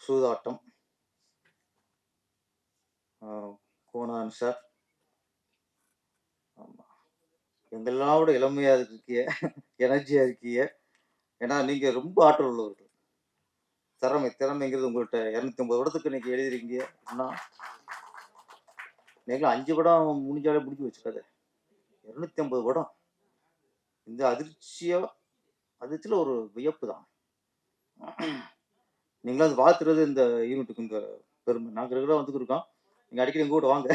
சூதாட்டம், Konan sir. ஆமா. எங்களெல்லாம் விட இளமையா இருக்கீங்க, எனர்ஜியா இருக்கீங்க. ஏன்னா நீங்க ரொம்ப ஆற்றல் உள்ளவர்கள். திறமைங்கிறது உங்கள்ட்ட 250 படத்துக்கு இன்னைக்கு எழுதிருக்கீங்க அப்படின்னா, நீங்களும் 5 படம் முடிஞ்சாலே முடிஞ்சு வச்சு கதை. 250 படம். இந்த அதிர்ச்சியில ஒரு வியப்பு தான். நீங்களும் அது வாழ்த்துறது இந்த யூனிட்டுக்கு இந்த பெருமை. நாங்க ரெகுலரா வந்துருக்கோம். நீங்க அடிக்கடி எங்க கூட வாங்க.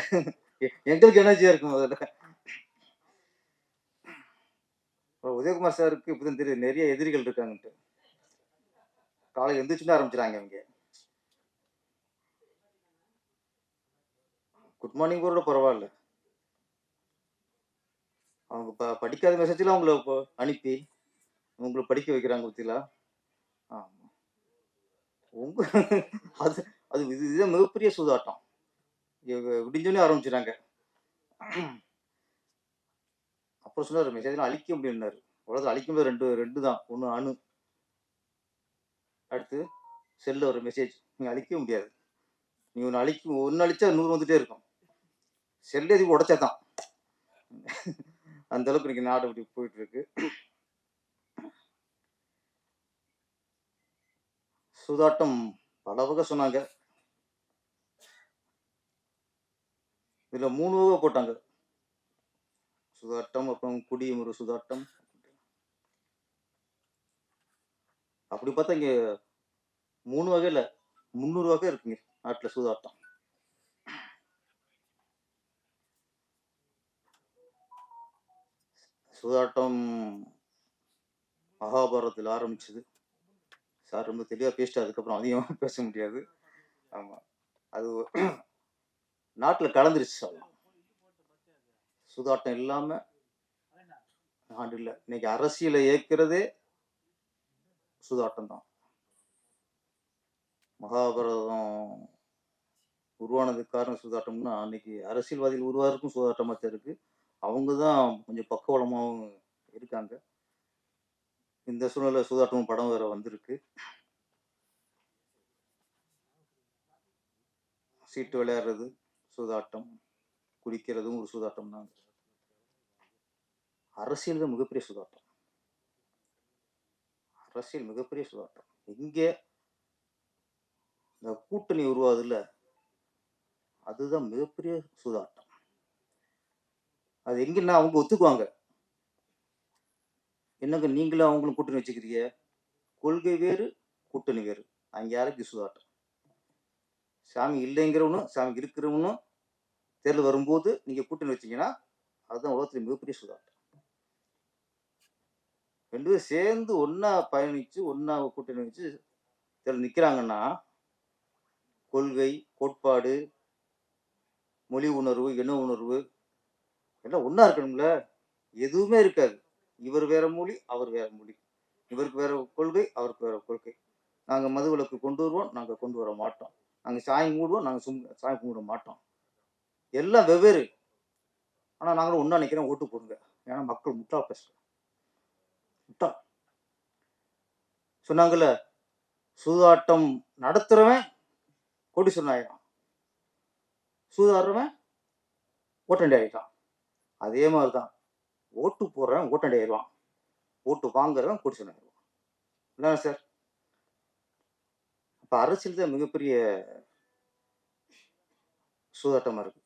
எங்களுக்கு எனர்ஜியா இருக்கும் முதல்ல. உதயகுமார் சாருக்கு இப்பதான் தெரியும் நிறைய எதிரிகள் இருக்காங்கன்ட்டு. காலையில் எந்திரிச்சுன்னு ஆரம்பிச்சிடாங்க அவங்க. குட் மார்னிங் கூட பரவாயில்ல. அவங்க படிக்காத மெசேஜ்லாம் உங்களை அனுப்பி உங்களை படிக்க வைக்கிறாங்க பத்திலா. ஆமா. உங்க அது அது இதுதான் மிகப்பெரிய சூதாட்டம். விடிஞ்சோடனே ஆரம்பிச்சிடாங்க. அப்புறம் சொன்னாரு மெசேஜ்லாம் அழிக்க முடியும்னாரு. உலகத்தில் அழிக்க முடியாது ரெண்டு தான். ஒன்று அணு, அடுத்து செல்ல ஒரு மெசேஜ். நீங்க அழிக்க முடியாது. நீ ஒன்று அழிச்சா 100 வந்துட்டே இருக்கும். செல்ல இதுக்கு உடைச்சாதான். அந்த அளவுக்கு இன்னைக்கு நாடு அப்படி போயிட்டு இருக்கு. சூதாட்டம் பல வகை சொன்னாங்க. இதுல 3 வகை போட்டாங்க. சூதாட்டம், அப்புறம் குடியும் ஒரு சூதாட்டம். அப்படி பார்த்தா இங்க 3 வகையில 300 வகை இருக்குங்க நாட்டுல சூதாட்டம். சூதாட்டம் மகாபாரதத்தில் ஆரம்பிச்சது. சார் ரொம்ப தெளிவா பேசிட்டு அதுக்கப்புறம் அதிகமாக பேச முடியாது. ஆமா, அது நாட்டுல கலந்துருச்சு சொல்லலாம். சூதாட்டம் இல்லாம நாடு இல்லை. இன்னைக்கு அரசியலை ஏற்கிறதே சூதாட்டம் தான். மகாபாரதம் உருவானதுக்கு காரணம் சூதாட்டம்னா, அன்னைக்கு அரசியல்வாதிகள் உருவாருக்கும் சூதாட்டமா தான் இருக்கு. அவங்க தான் கொஞ்சம் பக்கவளமாகவும் இருக்காங்க. இந்த சூழ்நிலை சூதாட்டம் படம் வேற வந்திருக்கு. சீட்டு விளையாடுறது சூதாட்டம், குடிக்கிறதும் ஒரு சூதாட்டம் தான். அரசியல் தான் மிகப்பெரிய சூதாட்டம். அரசியல் மிகப்பெரிய சூதாட்டம். இங்கே இந்த கூட்டணி உருவாது இல்ல, அதுதான் மிகப்பெரிய சூதாட்டம். அது எங்கன்னா அவங்க ஒத்துக்குவாங்க. என்னங்க நீங்களும் அவங்களும் கூட்டணி வச்சுக்கிறீங்க, கொள்கை வேறு கூட்டணி வேறு. அங்க யாருக்கு சூதாட்டம்? சாமி இல்லைங்கிறவனும் சாமி இருக்கிறவனும் தேர்தல் வரும்போது நீங்க கூட்டணி வச்சீங்கன்னா அதுதான் உலகத்துல மிகப்பெரிய சூதாட்டம். 2 பேரும் சேர்ந்து ஒன்னா பயணிச்சு ஒன்னா கூட்டணி வச்சு தேர்தல் நிக்கிறாங்கன்னா, கொள்கை, கோட்பாடு, மொழி உணர்வு, இன உணர்வு எல்லாம் ஒன்னா இருக்கணும்ல. எதுவுமே இருக்காது. இவர் வேற மொழி, அவர் வேற மொழி. இவருக்கு வேற கொள்கை, அவருக்கு வேற கொள்கை. நாங்க மதுவிலக்கு கொண்டு வருவோம், நாங்க கொண்டு வர மாட்டோம். நாங்க சாமி மூடுவோம், நாங்க சாமி கும்பிட மாட்டோம். எல்லாம் வெவ்வேறு. ஆனா நாங்களும் ஒன்னா நிக்கிறோம், ஓட்டு போடுங்க. ஏன்னா மக்கள் முட்டாள் பேசுறோம். முட்டாள் சொன்னாங்கல்ல, சூதாட்டம் நடத்துறவன் கோடீஸ்வரன் ஆயிட்டான், சூதாடுறவன் ஓட்டண்டி ஆயிட்டான். அதே மாதிரிதான் ஓட்டு போடுறவன் ஓட்டண்டி ஆயிடுவான், ஓட்டு வாங்குறவன் கோடீஸ்வரன் ஆயிடுவான். என்ன சார்? அப்ப அரசியல் தான் மிகப்பெரிய சூதாட்டமா இருக்கு.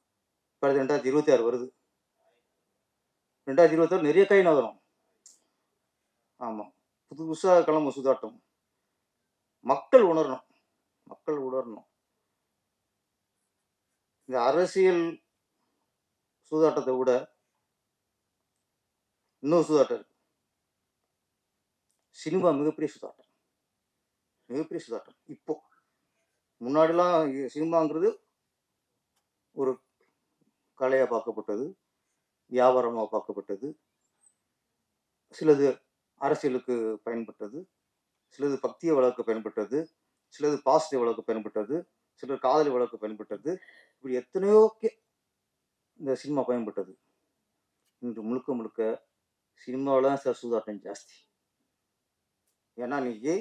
இப்ப 2026 வருது. 2026 நிறைய கை நகரும். ஆமா, புதுசா கிளம்பும் சூதாட்டம். மக்கள் உணரணும், மக்கள் உணரணும். இந்த அரசியல் சூதாட்டத்தை விட இன்னொரு சூதாட்டம் இருக்கு. சினிமா மிகப்பெரிய சூதாட்டம், மிகப்பெரிய சூதாட்டம். இப்போ முன்னாடிலாம் சினிமாங்கிறது ஒரு கலையா பார்க்கப்பட்டது, வியாபாரமாக பார்க்கப்பட்டது. சிலது அரசியலுக்கு பயன்பட்டது, சிலது பக்திய வளர்க்க பயன்பட்டது, சிலது பாசிட்டிவ் வளர்க்க பயன்பட்டது, சிலர் காதலி வளர்க்க பயன்பட்டது. இப்படி எத்தனையோ இந்த சினிமா பயன்பட்டது. இன்று முழுக்க முழுக்க சினிமாவில் தான் சார் சூதாட்டம் ஜாஸ்தி. ஏன்னா இன்னைக்கு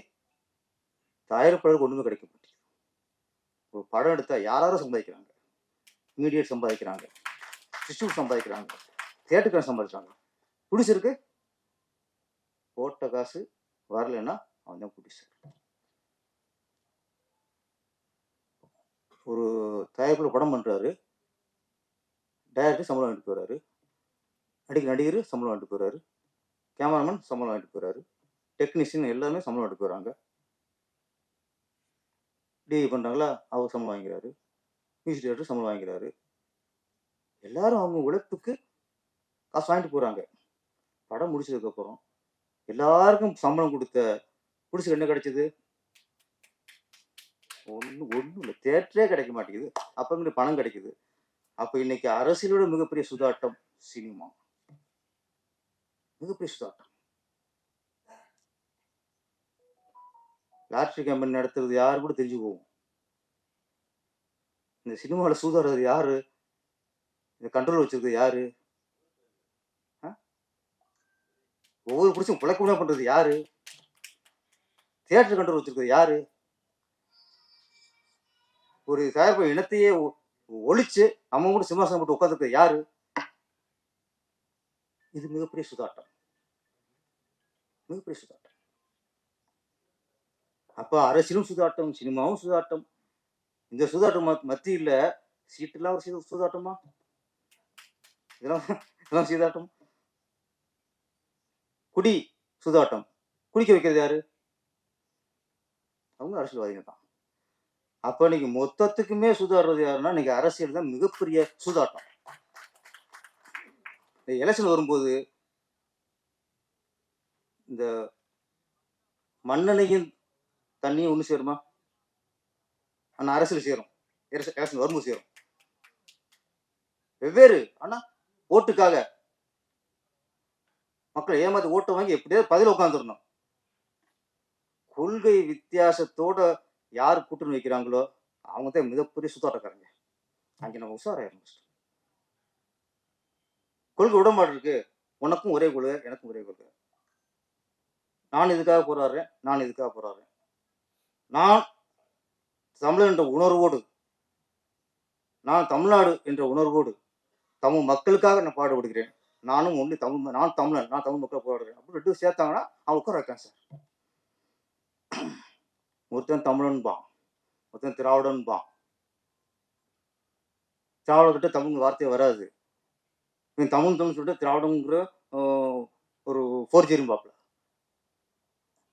தயாரிப்பாளருக்கு ஒண்ணுமே கிடைக்க மாட்டேங்குது. ஒரு படம் எடுத்தா யாராரும் சம்பாதிக்கிறாங்க, மீடியேட் சம்பாதிக்கிறாங்க, டிஸ்ட்ரிபியூட் சம்பாதிக்கிறாங்க, தியேட்டருக்காரன் சம்பாதிக்கிறாங்க. ப்ரொடியூசருக்கு போட்ட காசு வரலன்னா அவன் தான் ப்ரொடியூசர். ஒரு தயாரிப்புல படம் பண்றாரு, டைரக்டர் சம்பளம் வாங்கிட்டு போறாரு, நடிகர் சம்பளம் வாங்கிட்டு போறாரு, கேமராமேன் சம்பளம் வாங்கிட்டு போறாரு, டெக்னீஷியன் எல்லாருமே சம்பளம் வாங்கிட்டு போறாங்க. டிவி பண்றாங்களா, அவர் சம்பளம் வாங்கிறாரு, மியூசிக் டைரக்டர் சம்பளம் வாங்கிறாரு. எல்லாரும் அவங்க உழைப்புக்கு காசு வாங்கிட்டு போறாங்க. படம் முடிச்சதுக்கு அப்புறம் எல்லாருக்கும் சம்பளம் கொடுத்த புடிச்சு என்ன கிடைச்சது? ஒன்றும் இல்லை, தேட்டரே கிடைக்க மாட்டேங்குது. அப்ப இங்க பணம் கிடைக்குது. அப்ப இன்னைக்கு அரசியலோட மிகப்பெரிய சுதாட்டம் சினிமா, மிகப்பெரிய சுதாட்டம். லாட்ரி கம்பெனி நடத்துறது யாரு கூட தெரிஞ்சு போகும். இந்த சினிமாவில் சூதாடுறது யாரு, இந்த கண்ட்ரோல் வச்சிருக்கிறது யாரு, ஒவ்வொரு பிடிச்சும் பிழைக்க பண்றது யாரு, தியேட்டர் கண்ட்ரோல் வச்சிருக்கிறது யாரு, ஒரு தயாரிப்பு இனத்தையே ஒழிச்சு நம்ம கூட சிம்மாசனம் போட்டு உட்காந்துருக்கிறது யாரு? இது மிகப்பெரிய சுதாட்டம், மிகப்பெரிய சுதாட்டம். அப்ப அரசியலும் சுதாட்டம், சினிமாவும் சுதாட்டம். இந்த சுதாட்டம் மத்தியில சீட்டுலாம் ஒரு சூதாட்டமா? இதெல்லாம் சூதாட்டம். குடி சுதாட்டம், குடிக்க வைக்கிறது யாரு? அவங்க அரசியல்வாதிகள் தான். அப்ப இன்னைக்கு மொத்தத்துக்குமே சுதாடுறது யாருன்னா இன்னைக்கு அரசியல் தான் மிகப்பெரிய சூதாட்டம். இந்த எலெக்ஷன் வரும்போது இந்த மண்ணெண்ணையும் தண்ணியும் ஒண்ணு சேருமா? ஆனா அரசியல் சேரும், எலெக்ஷன் வரும்போது சேரும். வெவ்வேறு, ஆனா ஓட்டுக்காக மக்களை ஏமாத்தி ஓட்டை வாங்கி எப்படியாவது பதில உட்காந்துடணும். கொள்கை வித்தியாசத்தோட யாரு கூட்டணி வைக்கிறாங்களோ அவங்க தான் மிகப்பெரிய சுத்தாட்டக்காரங்க. அங்க நம்ம உஷாராயிரும். கொள்கை உடன்பாடு இருக்கு, உனக்கும் ஒரே கொள்கை எனக்கும் ஒரே கொள்கை, நான் இதுக்காக போராடுறேன், நான் இதுக்காக போராடுறேன், நான் தமிழன் என்ற உணர்வோடு, நான் தமிழ்நாடு என்ற உணர்வோடு தமிழ் மக்களுக்காக நான் பாடுபடுகிறேன், நானும் ஒண்ணு தமிழ், நான் தமிழன், நான் தமிழ் மக்கள் போராடுறேன் அப்படின்னு ரெண்டு சேர்த்தாங்கன்னா அவங்க உட்கார வைக்கலாம் சார். ஒருத்தன் தமிழன்பான், ஒருத்தன் திராவிடன்பான். திராவிடக்கிட்ட தமிழ் வார்த்தையே வராது. தமிழ் சொல்லிட்டு திராவிடங்கிற ஒரு ஃபோர்ஜரியும் பார்க்கல.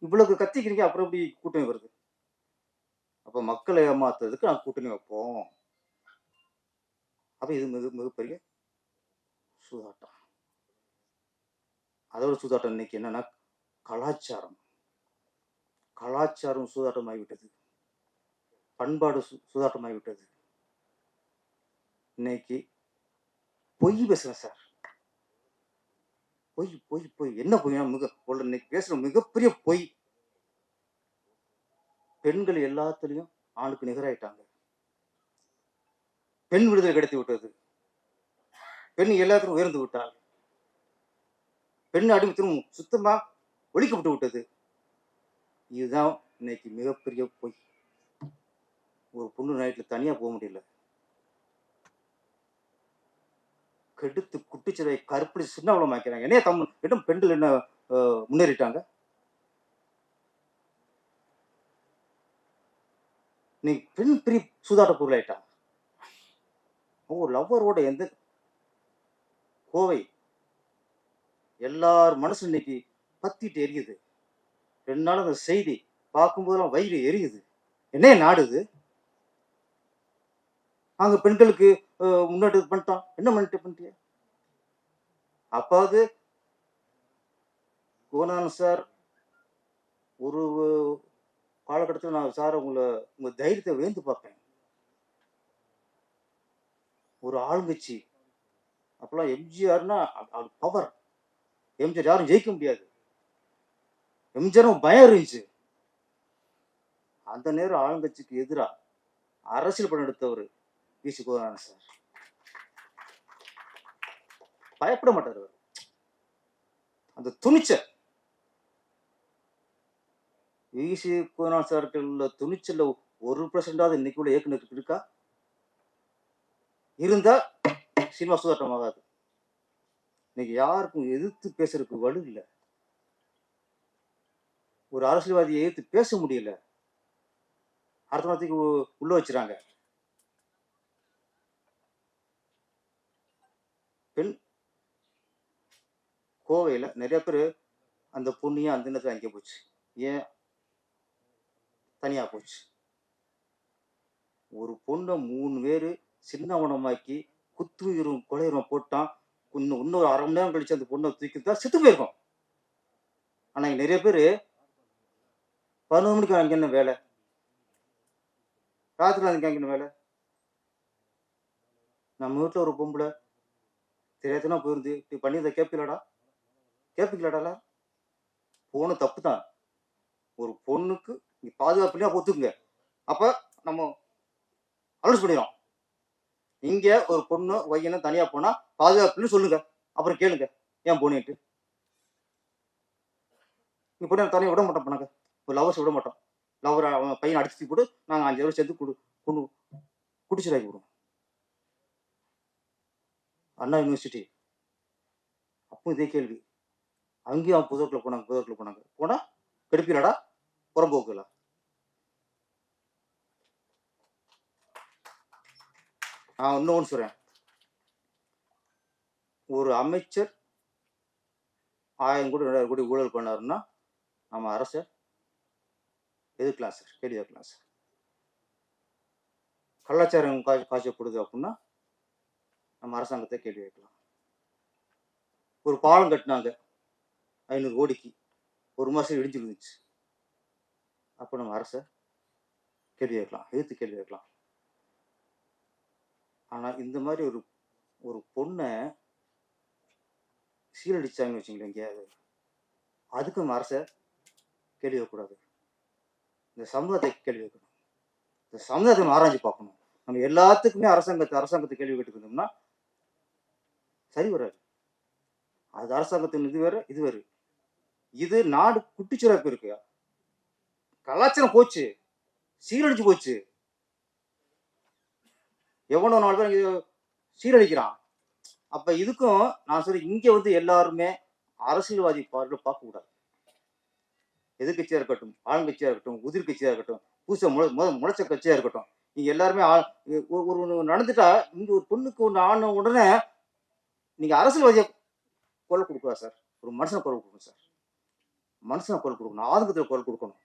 இவ்வளவு கத்திக்கிறீங்க, அப்புறம் எப்படி கூட்டணி வருது? அப்ப மக்களை ஏமாத்துறதுக்கு நான் கூட்டணி வைப்போம். அப்ப இது மிகப்பெரிய சூதாட்டம். அதோட சூதாட்டம் இன்னைக்கு என்னன்னா கலாச்சாரம், கலாச்சாரம் சூதாட்டமாகிவிட்டது, பண்பாடு சூதாட்டமாகிவிட்டது. இன்னைக்கு பொய் பேசுறேன் சார், பொய் பொய் பொய். என்ன பொய்னா இன்னைக்கு பேசுற மிகப்பெரிய பொய். பெண்கள் எல்லாத்துலயும் ஆணுக்கு நிகராயிட்டாங்க. பெண் விடுதலை கிடைத்து விட்டது, பெண் எல்லாத்துக்கும் உயர்ந்து விட்டாள், பெண் அடிமைத்தனம் சுத்தமா ஒழிக்கப்பட்டு விட்டது. இதுதான் இன்னைக்கு மிகப்பெரிய பொய். ஒரு பொண்ணு நைட்ல தனியா போக முடியல, கெடுத்து குட்டிச்சிறை கருப்படி சின்னவளம் ஆக்கிறாங்க. என்ன தமிழ் இடம் பெண்கள் என்ன முன்னேறிட்டாங்க? நீ பெண் பிரி சூதாட்ட பொருள் ஆயிட்டாங்க. ஒரு லவ்வரோட எந்த கோவை எல்லார் மனசு இன்னைக்கு பத்திட்டு எரியுது. 2 நாள் அந்த செய்தி பார்க்கும்போதெல்லாம் வயிறு எரியுது. என்ன நாடுது? அங்க பெண்களுக்கு முன்னாடி பண்ணிட்டான், என்ன பண்ணிட்டிய? அப்பாவது கோனான் சார் ஒரு காலகட்டத்தில் நான் சார் உங்க தைரியத்தை வேந்து பார்ப்பேன். ஒரு ஆளுங்கட்சி அப்பெல்லாம் எம்ஜிஆர்னா பவர், எம்ஜிஆர் யாரும் ஜெயிக்க முடியாது, எம்ஜிஆரும் பயம் இருந்துச்சு. அந்த நேரம் ஆளுங்கட்சிக்கு எதிராக அரசியல் படம் எடுத்தவர் வி.சி. Konan sir. பயப்பட மாட்டார். அந்த துணிச்சல் வி.சி. கோனான் சாருக்கு உள்ள துணிச்சல் 1% இன்னைக்கு உள்ள இயக்குனர் இருக்கா? இருந்தா சினிமா சுதட்டம் ஆகாது. இன்னைக்கு யாருக்கும் எதிர்த்து பேசுறதுக்கு வலு இல்லை. ஒரு அரசியல்வாதியை எதிர்த்து பேச முடியல. அடுத்த வாரத்துக்கு உள்ள வச்சுறாங்க. பெண் கோவையில் நிறைய பேர் அந்த பொண்ணையும் அந்த நேரத்தில் அங்கே போச்சு. ஏன் தனியாக போச்சு? ஒரு பொண்ணை 3 பேர் சின்னவனமாக்கி குத்துயிரும் கொலையுரம் போட்டான். இன்னொரு அரை மணி நேரம் கழிச்சு அந்த பொண்ணை தூக்கிட்டு செத்து போயிருக்கோம். ஆனால் இங்கே நிறைய பேர் 11 மணிக்கு அங்கே என்ன வேலை, ராத்திரி அங்கே என்ன வேலை? நம்ம வீட்டில் ஒரு பொம்பளை தெரியாதுன்னா போயிருந்து இப்படி பண்ணியிருந்த கேட்பீங்களாடா? போன தப்பு தான். ஒரு பொண்ணுக்கு நீ பாதுகாப்புலையா ஒத்துக்குங்க, அப்போ நம்ம அலோன்ஸ் பண்ணிடுறோம். இங்கே ஒரு பொண்ணு வையனும் தனியாக போனால் பாதுகாப்புன்னு சொல்லுங்க, அப்புறம் கேளுங்க ஏன் போனிட்டு. நீ பொண்ணு தனியாக விட மாட்டோம். பண்ணாங்க ஒரு லவர்ஸ் விட மாட்டோம். லவர் அவன் பையனை அடிச்சு போட்டு நாங்கள் 5 பேர் சேர்த்து கொண்டு குடிச்சிடாக்கி விடுவோம். அண்ணா யூனிவர்சிட்டி அப்போ இதே கேள்வி. அங்கேயும் அவன் புதற்குள்ள போனாங்க. போனால் கெடுப்பீங்களாடா, புறம்போக்குல. நான் இன்னொன்று சொல்கிறேன். ஒரு அமைச்சர் 1000 கோடி 2000 கோடி ஊழல் பண்ணாருன்னா நம்ம அரசை எதிர்க்கலாம் சார், கேள்வி கேட்கலாம் சார். கலாச்சாரம் காய்ச்சப்படுது அப்படின்னா நம்ம அரசாங்கத்தை கேள்வி கேட்கலாம். ஒரு பாலம் கட்டினாங்க 500 கோடிக்கு, 1 மாதம் இடிஞ்சு இருந்துச்சு. அப்போ நம்ம அரசை கேள்வி கேட்கலாம், எதிர்த்து கேள்வி கேட்கலாம். ஆனால் இந்த மாதிரி ஒரு பொண்ணை சீரழிச்சாங்கன்னு வச்சுங்களேன் எங்கேயாவது, அதுக்கு நம்ம அரசை கேள்வி கேட்கக்கூடாது. இந்த சமூகத்தை கேள்வி கேட்கணும். இந்த சமுதாயத்தை நம்ம ஆராய்ச்சி பார்க்கணும். நம்ம எல்லாத்துக்குமே அரசாங்கத்தை கேள்வி கேட்டுக்கணும்னா சரி வராது. அது அரசாங்கத்தின் இது வேறு, இது வேறு. இது நாடு குட்டிச்சுரப்பு இருக்கு, கலாச்சாரம் போச்சு, சீரழிச்சு போச்சு. எவனோ 4 பேர் சீரழிக்கிறான். அப்ப இதுக்கும் நான் சொல்றேன், இங்க எல்லாருமே அரசியல்வாதி பார்வையில் பார்க்க கூடாது. எதிர்கட்சியா இருக்கட்டும், ஆளுங்கட்சியா இருக்கட்டும், உதிர்கட்சியா இருக்கட்டும், முளைச்ச கட்சியா இருக்கட்டும், நீங்க எல்லாருமே ஒரு நடந்துட்டா இங்க ஒரு பொண்ணுக்கு ஒன்று ஆன உடனே நீங்க அரசியல்வாதியை குரல் கொடுக்கூடாது சார். ஒரு மனுஷனை குரல் கொடுக்கணும் சார். மனுஷனை குரல் கொடுக்கணும், ஆதங்கத்தில் குரல் கொடுக்கணும்.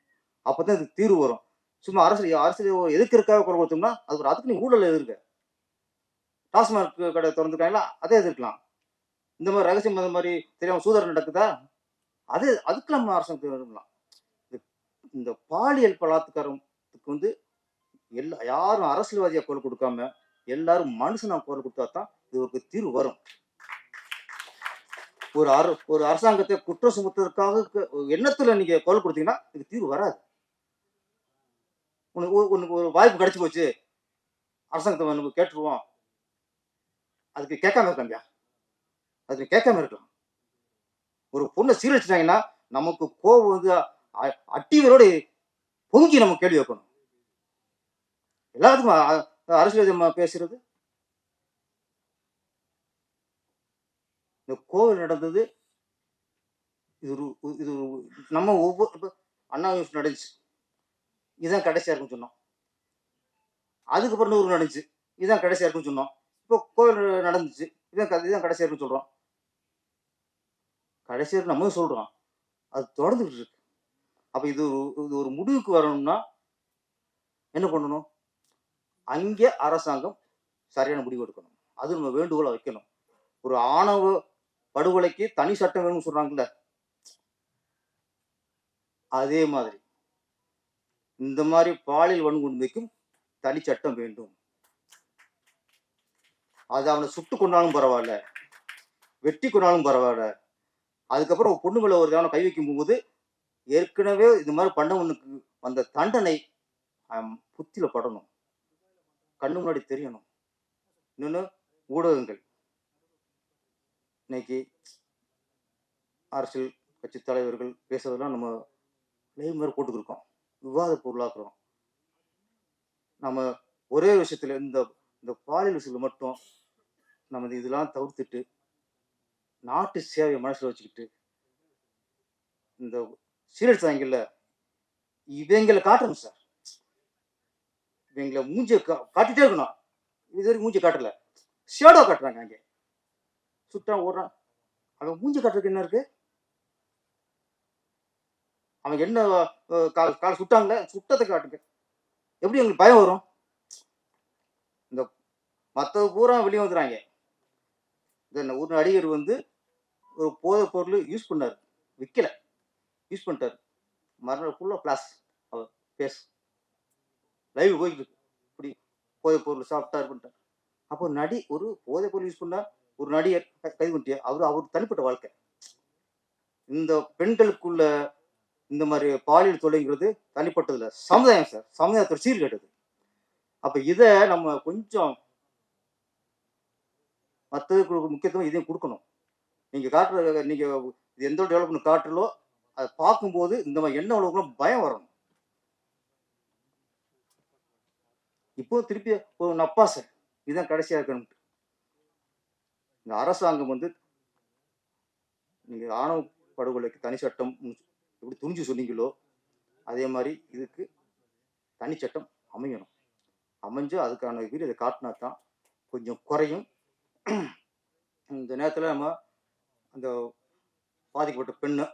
அப்பதான் இதுக்கு தீர்வு வரும். சும்மா அரசியல் எதிர்க்கிறதுக்காக குரல் கொடுத்தோம்னா அதுக்கு நீ ஊழல் எதிர்க்க. டாஸ்மாக் கடை திறந்துருக்காங்களா, அதே எதிர்க்கலாம். இந்த மாதிரி ரகசியம் இந்த மாதிரி தெரியாம சூதாட்டம் நடக்குதா, அதுக்கு நம்ம அரசாங்கத்தை விரும்பலாம். இந்த பாலியல் பலாத்காரத்துக்கு யாரும் அரசியல்வாதியா குரல் கொடுக்காம எல்லாரும் மனுஷனா குரல் கொடுத்தா தான் இதுக்கு தீர்வு வரும். ஒரு அரசாங்கத்தை குற்றம் சுமத்துறதுக்காக எண்ணத்துல நீங்க குரல் கொடுத்தீங்கன்னா இதுக்கு தீர்வு வராது. உனக்கு ஒரு வாய்ப்பு கிடைச்சு போச்சு, அரசாங்கத்தை நம்ம கேட்டுருவோம், அதுக்கு கேட்காம இருக்காங்க. அதுக்கு கேட்காம இருக்கலாம். ஒரு பொண்ணை சீரழிச்சிட்டாங்கன்னா நமக்கு கோபம் அட்டிவரோடு பொங்கி நம்ம கேள்வி வைக்கணும். எல்லாத்துக்கும் அரசியல் பேசுறது. இந்த கோவில் நடந்தது, இது நம்ம ஒவ்வொரு அண்ணா யூனிவர்சிட்டி நடந்துச்சு, இதுதான் கடைசியா இருக்குன்னு சொன்னோம். அதுக்கப்புறம் 100 நடந்துச்சு, இதுதான் கடைசியா இருக்குன்னு சொன்னோம். இப்போ கோவில் நடந்துச்சு, இதுதான் கடைசியா இருக்குன்னு சொல்றோம். கடைசியா இருக்கு நம்ம சொல்றோம், அது தொடர்ந்துட்டு இருக்கு. அப்ப இது ஒரு முடிவுக்கு வரணும்னா என்ன பண்ணணும்? அங்கே அரசாங்கம் சரியான முடிவு எடுக்கணும். அது நம்ம வேண்டுகோளை வைக்கணும். ஒரு ஆணவ படுகொலைக்கு தனி சட்டம் வேணும்னு சொல்றாங்கல்ல, அதே மாதிரி இந்த மாதிரி பாலியல் வன்கொடுமைக்கும் தனி சட்டம் வேண்டும். அது அவனை சுட்டு கொண்டாலும் பரவாயில்ல, வெட்டி கொண்டாலும் பரவாயில்ல. அதுக்கப்புறம் பொண்ணு மேல ஒரு தவணை கை வைக்கும் போது ஏற்கனவே இது மாதிரி பண்ணவனுக்கு அந்த தண்டனை புத்தியில படணும், கண்ணு முன்னாடி தெரியணும். இன்னொன்னு, ஊடகங்கள் இன்னைக்கு அரசியல் கட்சி தலைவர்கள் பேசுறதெல்லாம் நம்ம லைவ் மாதிரி போட்டுக்கிருக்கோம், விவாத பொருளாக்குறோம். நம்ம ஒரே விஷயத்துல இந்த இந்த பாலியல் விஷயத்துல மட்டும் நம்ம இதெல்லாம் தவிர்த்துட்டு நாட்டு சேவையை மனசுல வச்சுக்கிட்டு இந்த சீரியல் சாயங்கள்ல இவங்களை காட்டணும் சார். இவங்களை மூஞ்சிய காட்டிட்டே இருக்கணும். இது வரைக்கும் மூஞ்சி காட்டல, ஷேடோ காட்டுறாங்க. அங்கே சுட்டான் ஓடுறான், அவன் மூஞ்சி காட்டுறதுக்கு என்ன இருக்கு? அவன் என்ன கால் சுட்டாங்களே, சுட்டத்தை காட்டுங்க. எப்படி எங்களுக்கு பயம் வரும்? இந்த மற்ற பூரா வெளியே வந்துடுறாங்க. இந்த ஒரு நடிகர் வந்து ஒரு போதைப் பொருள் யூஸ் பண்ணார், விற்கல, யூஸ் பண்ணிட்டார். மறுநாள் ஃபுல்லாக பிளாஸ் அவர் பேஸ் லைவ் போயிட்டு இருக்கு. இப்படி போதைப் பொருள் சாப்பிட்டார் பண்ணிட்டார். அப்போ ஒரு போதைப் பொருள் யூஸ் பண்ணா ஒரு நடிகர் கைது பண்ணிட்டியா? அவர் தனிப்பட்ட வாழ்க்கை. இந்த பெண்களுக்குள்ள இந்த மாதிரி பாலியல் தொல்லைங்கிறது தனிப்பட்டதில்லை, சமுதாயம் சார், சமுதாயத்தோட சீர்கேட்டது. அப்ப இதை நம்ம கொஞ்சம் மற்றதுக்கு முக்கியத்துவம் இதையும் கொடுக்கணும். நீங்க காட்டுற நீங்க எந்த டெவலப்மெண்ட் காட்டுறோ அதை பார்க்கும்போது இந்த மாதிரி என்ன உலகம் பயம் வரணும். இப்போ திருப்பி ஒரு நப்பாசை இதுதான் கடைசியா இருக்கணும். இந்த அரசாங்கம் வந்து நீங்க ஆணவ படுகொலைக்கு தனி சட்டம் எப்படி துணிஞ்சு சொன்னீங்களோ அதே மாதிரி இதுக்கு தனி சட்டம் அமையணும். அமைஞ்சு அதுக்கான வீடு இதை காட்டினா தான் கொஞ்சம் குறையும். இந்த நேரத்தில் நம்ம அந்த பாதிக்கப்பட்ட பெண்ணை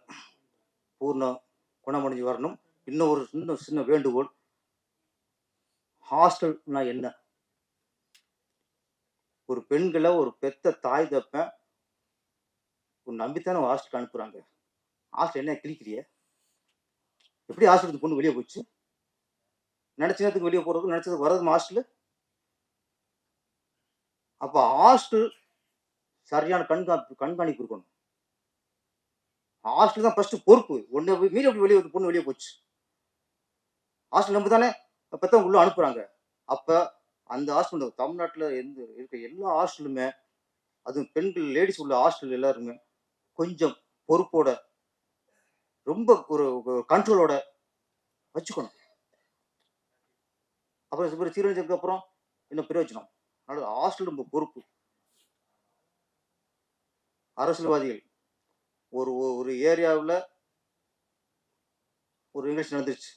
பூர்ண குணமடைஞ்சு வரணும். இன்னும் ஒரு சின்ன வேண்டுகோள், ஹாஸ்டல்னா என்ன? ஒரு பெண்களை ஒரு பெத்த தாய் தப்ப ஒரு நம்பித்தானே ஹாஸ்டலுக்கு அனுப்புறாங்க. ஹாஸ்டல் என்ன கிளிக்கிறிய? எப்படி ஹாஸ்டலுக்கு பொண்ணு வெளியே போச்சு? நினைச்ச நேரத்துக்கு வெளியே போறது, நினைச்சதுக்கு வர்றது ஹாஸ்டல். அப்ப ஹாஸ்டல் சரியான கண்காணிப்பு இருக்கணும். ஹாஸ்டல் தான் ஃபர்ஸ்ட் பொறுப்பு. ஒன்னு மீறி எப்படி வெளியே பொண்ணு வெளியே போச்சு? ஹாஸ்டல் நம்ப தானே பெத்தவங்க உள்ள அனுப்புறாங்க. அப்ப அந்த ஹாஸ்டல் தமிழ்நாட்டில் இருக்க எல்லா ஹாஸ்டலுமே, அதுவும் பெண்கள் லேடிஸ் உள்ள ஹாஸ்டல் எல்லாருமே கொஞ்சம் பொறுப்போட ரொம்ப ஒரு கண்ட்ரோலோட வச்சுக்கணும். அப்புறம் சீரழிஞ்சதுக்கு அப்புறம் இன்னும் பிரயோஜனம். அதனால ஹாஸ்டல் ரொம்ப பொறுப்பு. அரசியல்வாதிகள் ஒரு ஏரியாவில் ஒரு நிகழ்ச்சி நடந்துச்சு,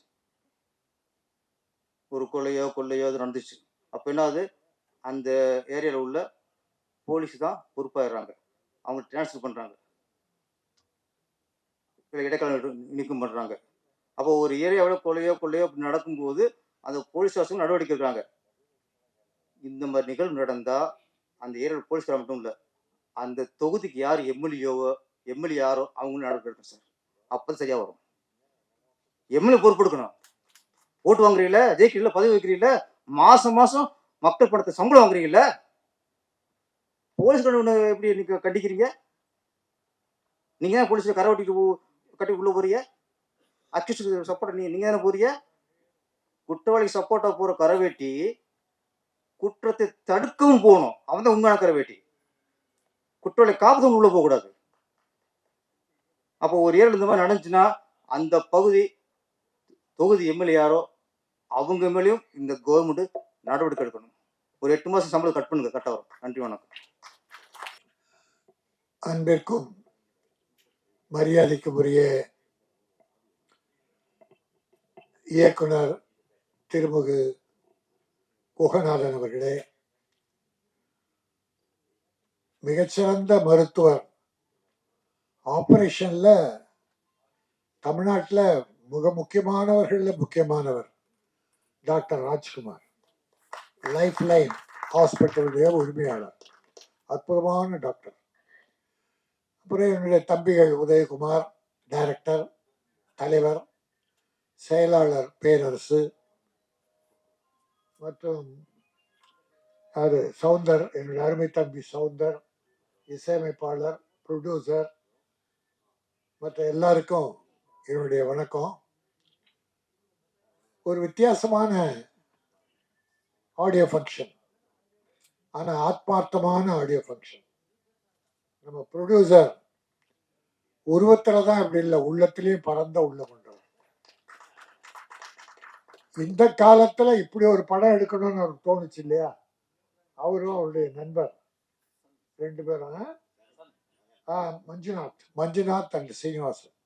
ஒரு கொள்ளையோ அது நடந்துச்சு. அப்போ என்ன ஆகுது, அந்த ஏரியாவில் உள்ள போலீஸ் தான் பொறுப்பாயிடுறாங்க. அவங்க டிரான்ஸ்ஃபர் பண்ணுறாங்க, இடைக்கால நீக்கம் பண்ணுறாங்க. அப்போ ஒரு ஏரியாவில் கொள்ளையோ அப்படி நடக்கும்போது அந்த போலீஸ் வாசகம் நடவடிக்கை எடுக்கிறாங்க. இந்த மாதிரி நிகழ்வு நடந்தால் அந்த ஏரியாவில் போலீஸ்கார மட்டும் இல்லை, அந்த தொகுதிக்கு யார் எம்எல்ஏ யாரோ அவங்களும் நடவடிக்கை எடுக்கணும் சார். அப்போ சரியாக வரும். எம்எல்ஏ பொறுப்பெடுக்கணும். ஓட்டு வாங்குறீங்கள, ஜெயிக்கிறீங்கள, பதவி வைக்கிறீங்கள, மாசம் மக்கள் பணத்தை சம்பளம் வாங்குறீங்கல்ல, போலீஸ் எப்படி நீங்க கண்டிக்கிறீங்க? நீங்க தான் போலீஸ்ல கரை கட்டி உள்ள போறீங்க. அக்யூஸ்டுக்கு சப்போர்ட் நீங்க தானே போறீங்க. குற்றவாளிக்கு சப்போர்ட்டா போற கரவேட்டி குற்றத்தை தடுக்கவும் போகணும். அவன் தான் உண்மையான கரவேட்டி. குற்றவாளி காப்பதும் உள்ள போக கூடாது. அப்போ ஒரு ஏரியா இந்த மாதிரி நடந்துச்சுன்னா அந்த பகுதி தொகுதி எம்எல்ஏ யாரோ அவங்க மேலேயும் இந்த கவர்மெண்ட் நடவடிக்கை எடுக்கணும். ஒரு 8 மாசம் சம்பளம் கட் பண்ணுங்க, கரெக்டா வரும். நன்றி, வணக்கம். அன்பிற்கும் மரியாதைக்கும் உரிய இயக்குனர் திருமுகு குகநாதன் அவர்களே, மிகச்சிறந்த மருத்துவர், ஆபரேஷன்ல தமிழ்நாட்டில் மிக முக்கியமானவர் டாக்டர் ராஜ்குமார், லைஃப் லைன் ஹாஸ்பிட்டலுடைய உரிமையாளர், அற்புதமான டாக்டர். அப்புறம் என்னுடைய தம்பிகள் உதயகுமார், டைரக்டர், தலைவர், செயலாளர் பேரரசு, மற்றும் சவுந்தர், என்னுடைய அருமை தம்பி சவுந்தர், இசையமைப்பாளர், ப்ரொடியூசர், மற்ற எல்லாருக்கும் என்னுடைய வணக்கம். ஒரு வித்தியாசமான ஆடியோ ஃபங்க்ஷன், ஆனால் ஆத்மார்த்தமான ஆடியோ ஃபங்க்ஷன். நம்ம ப்ரொடியூசர் உருவத்தில் தான் அப்படி இல்லை, உள்ளத்திலையும் பறந்த உள்ள கொண்டவர். இந்த காலத்துல இப்படி ஒரு படம் எடுக்கணும்னு அவருக்கு தோணுச்சு இல்லையா? அவரும் அவருடைய நண்பர் 2 பேரும் மஞ்சுநாத் அண்ட் சீனிவாசன்.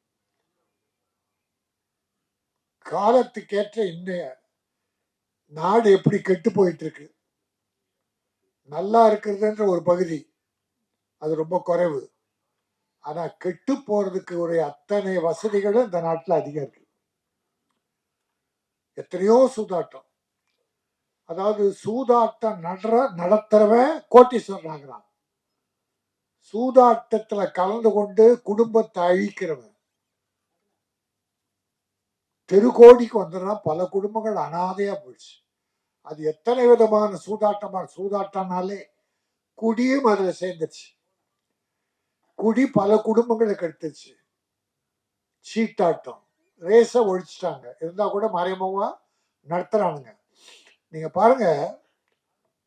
காலத்துக்கேற்ற இன்னைய நாடு எப்படி கெட்டு போயிட்டு இருக்கு, நல்லா இருக்கிறதுன்ற ஒரு பகுதி அது ரொம்ப குறைவு. ஆனா கெட்டு போறதுக்கு ஒரு அத்தனை வசதிகளும் இந்த நாட்டில் அதிகம் இருக்கு. எத்தனையோ சூதாட்டம், அதாவது சூதாட்டம் நடத்துறவன் கோட்டீஸ்வரன் ஆகிறான். சூதாட்டத்துல கலந்து கொண்டு குடும்பத்தை அழிக்கிறவன் தெருக்கோடிக்கு வந்துடுறான். பல குடும்பங்கள் அனாதையா போயிடுச்சு. அது எத்தனை விதமான சூதாட்டம்னாலே குடியும் அதுல சேர்ந்துச்சு. குடி பல குடும்பங்களுக்கு எடுத்துச்சு. சீட்டாட்டம், ரேஸ ஒழிச்சிட்டாங்க. இருந்தா கூட மறைமுகமா நடத்துறானுங்க. நீங்க பாருங்க,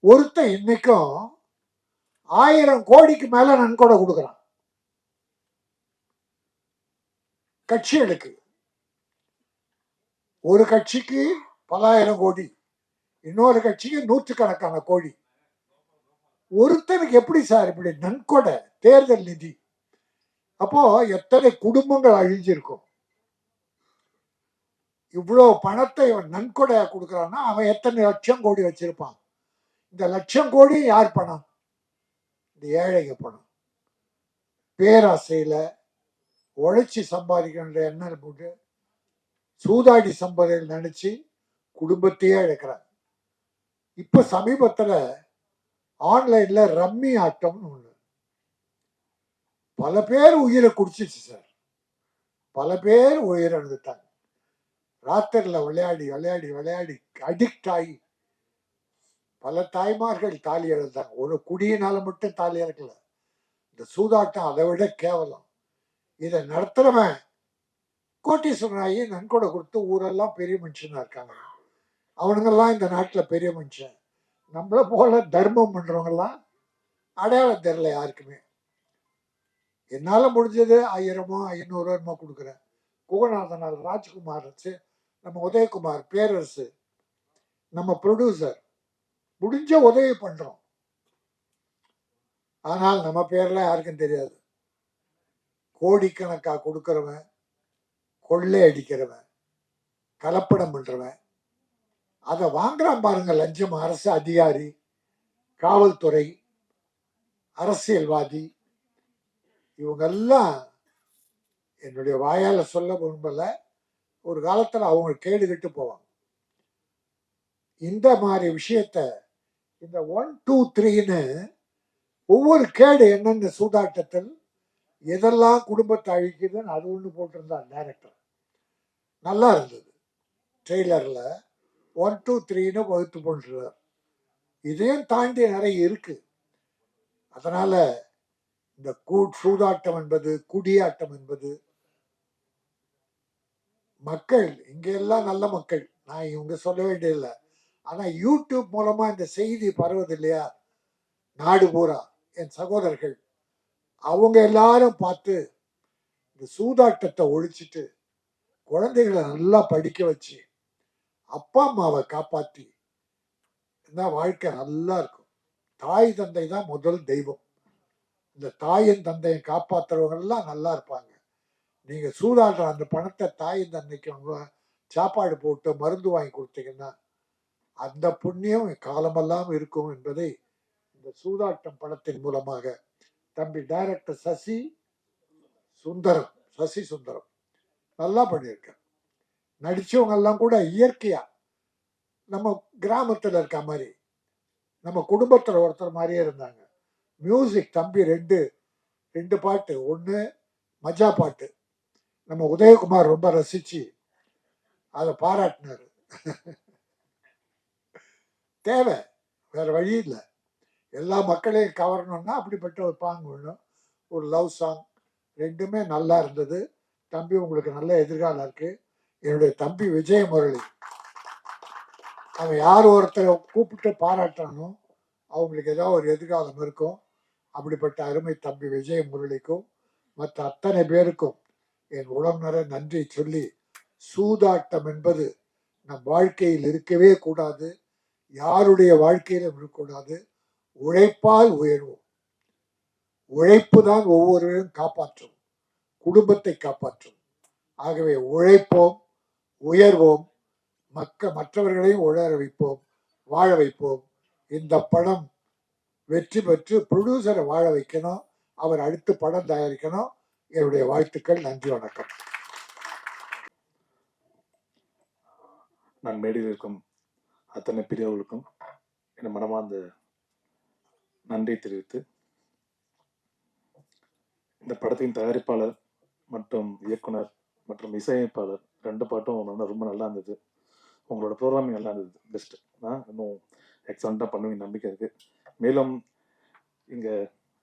ஒருத்தன் இன்னைக்கும் 1000 கோடிக்கு மேல நன்கொடை கொடுக்கறான் கட்சிகளுக்கு. ஒரு கட்சிக்கு பலாயிரம் கோடி, இன்னொரு கட்சிக்கு 100கணக்கான கோடி. ஒருத்தனுக்கு எப்படி சார் இப்படி நன்கொடை, தேர்தல் நிதி? அப்போ எத்தனை குடும்பங்கள் அழிஞ்சிருக்கும். இவ்வளவு பணத்தை இவன் நன்கொடையா கொடுக்கறான்னா அவன் எத்தனை லட்சம் கோடி வச்சிருப்பான். இந்த லட்சம் கோடி யார் பணம்? இந்த ஏழைங்க பணம். பேராசையில உழைச்சி சம்பாதிக்கிற எண்ணம் போட்டு சூதாடி சம்பாதிகள் நினைச்சு குடும்பத்தையே இழக்கிறாங்க. இப்ப சமீபத்துல ஆன்லைன்ல ரம்மி ஆட்டம்னு ஒண்ணு, பல பேர் உயிரை குடிச்சிச்சு சார். பல பேர் உயிரை எழுந்துட்டாங்க. ராத்திரில விளையாடி விளையாடி விளையாடி அடிக்ட் ஆகி பல தாய்மார்கள் தாலி இழந்தாங்க. ஒரு குடியினால மட்டும் தாலி இறக்கல. இந்த சூதாட்டம் அதை விட கேவலம். இதை நடத்துறவன் கோட்டீஸ்வரனாகி நன்கொடை கொடுத்து ஊரெல்லாம் பெரிய மனுஷனா இருக்காங்க. அவனுங்கெல்லாம் இந்த நாட்டுல பெரிய மனுஷன். நம்மள போல தர்மம் பண்றவங்க எல்லாம் அடையாளம் தெரியல யாருக்குமே. என்னால முடிஞ்சது 1000மோ 500 கொடுக்குறேன். குகநாதனால், ராஜ்குமார், நம்ம உதயகுமார், பேரரசு, நம்ம ப்ரொடியூசர் முடிஞ்ச உதவி பண்றோம். ஆனால் நம்ம பேர்ல யாருக்கும் தெரியாது. கோடிக்கணக்கா கொடுக்கிறவன், கொள்ளை அடிக்கிறவன், கலப்படம் பண்றவன், அதை வாங்குறான் பாருங்க. லஞ்சம். அரசு அதிகாரி, காவல்துறை, அரசியல்வாதி, இவங்கெல்லாம் என்னுடைய வாயால சொல்ல விரும்பல, ஒரு காலத்துல அவங்க கேடு கெட்டு போவாங்க. இந்த மாதிரி விஷயத்த இந்த 1, 2, 3ன்னு ஒவ்வொரு கேடு என்னென்ன சூதாட்டத்தில் எதெல்லாம் குடும்பத்தை அழிக்குதுன்னு அது ஒன்று போட்டிருந்தான் டைரக்டர். நல்லா இருந்தது. ட்ரெய்லர்ல 1, 2, 3ன்னு வகுத்து போட்டுருந்தார். இதையும் தாண்டி நிறைய இருக்கு. அதனால இந்த சூதாட்டம் என்பது, குடியாட்டம் என்பது, மக்கள் இங்க எல்லாம் நல்ல மக்கள், நான் இவங்க சொல்ல வேண்டியதில்லை. ஆனா யூடியூப் மூலமா இந்த செய்தி பரவுது இல்லையா, நாடு பூரா என் சகோதரர்கள் அவங்க எல்லாரும் பார்த்து இந்த சூதாட்டத்தை ஒழிச்சிட்டு குழந்தைகளை நல்லா படிக்க வச்சு அப்பா அம்மாவை காப்பாற்றி வாழ்க்கை நல்லா இருக்கும். தாய் தந்தை தான் முதல் தெய்வம். இந்த தாயின் தந்தையை காப்பாத்துறவங்க எல்லாம் நல்லா இருப்பாங்க. நீங்க சூதாடுற அந்த பணத்தை தாயின் தந்தைக்கு சாப்பாடு போட்டு மருந்து வாங்கி கொடுத்தீங்கன்னா அந்த புண்ணியம் காலமெல்லாம் இருக்கும் என்பதை இந்த சூதாட்டம் படத்தின் மூலமாக தம்பி டைரக்டர் சசி சுந்தரம் நல்லா பண்ணியிருக்க. நடிச்சவங்க எல்லாம் கூட இயற்கையா நம்ம கிராமத்துல இருக்க மாதிரி, நம்ம குடும்பத்துல ஒருத்தர் மாதிரியே இருந்தாங்க. மியூசிக் தம்பி ரெண்டு பாட்டு, ஒன்று மஜா பாட்டு, நம்ம உதயகுமார் ரொம்ப ரசிச்சு அதை பாராட்டினாரு. தேவை, வேற வழி இல்லை. எல்லா மக்களையும் கவரணும்னா அப்படிப்பட்ட ஒரு பாங்கு வேணும். ஒரு லவ் சாங், ரெண்டுமே நல்லா இருந்தது. தம்பி உங்களுக்கு நல்ல எதிர்காலம் இருக்கு. என்னுடைய தம்பி விஜய முரளி, அவன் யார் ஒருத்தரை கூப்பிட்டு பாராட்டானோ அவங்களுக்கு ஏதாவது ஒரு எதிர்காலம் இருக்கும். அப்படிப்பட்ட அருமை தம்பி விஜய முரளிக்கும் மற்ற அத்தனை பேருக்கும் என் உளம் நிறை நன்றி சொல்லி, சூதாட்டம் என்பது நம் வாழ்க்கையில் இருக்கவே கூடாது, யாருடைய வாழ்க்கையிலும் இருக்கக்கூடாது. உழைப்பால் உயர்வோம். உழைப்பு தான் ஒவ்வொருவரையும் காப்பாற்றும், குடும்பத்தை காப்பாற்றும். ஆகவே உழைப்போம், உயர்வோம், மற்றவர்களையும் உணர வைப்போம், வாழ வைப்போம். இந்த படம் வெற்றி பெற்று ப்ரொடியூசரை வாழ வைக்கணும், அவர் அடுத்து படம் தயாரிக்கணும். என்னுடைய வாழ்த்துக்கள். நன்றி, வணக்கம். நான் மேடையில் இருக்கும் அத்தனை பெரியவர்களுக்கும் என் மனமார்ந்த நன்றி தெரிவித்து, இந்த படத்தின் தயாரிப்பாளர் மற்றும் இயக்குனர் மற்றும் இசையமைப்பாளர் 2 பாட்டும் ரொம்ப நல்லா இருந்தது. உங்களோட ப்ரோக்ராமிங் நல்லா இருந்தது, பெஸ்ட். இன்னும் எக்ஸலண்ட்டாக பண்ணுவீங்க நம்பிக்கை இருக்கு. மேலும்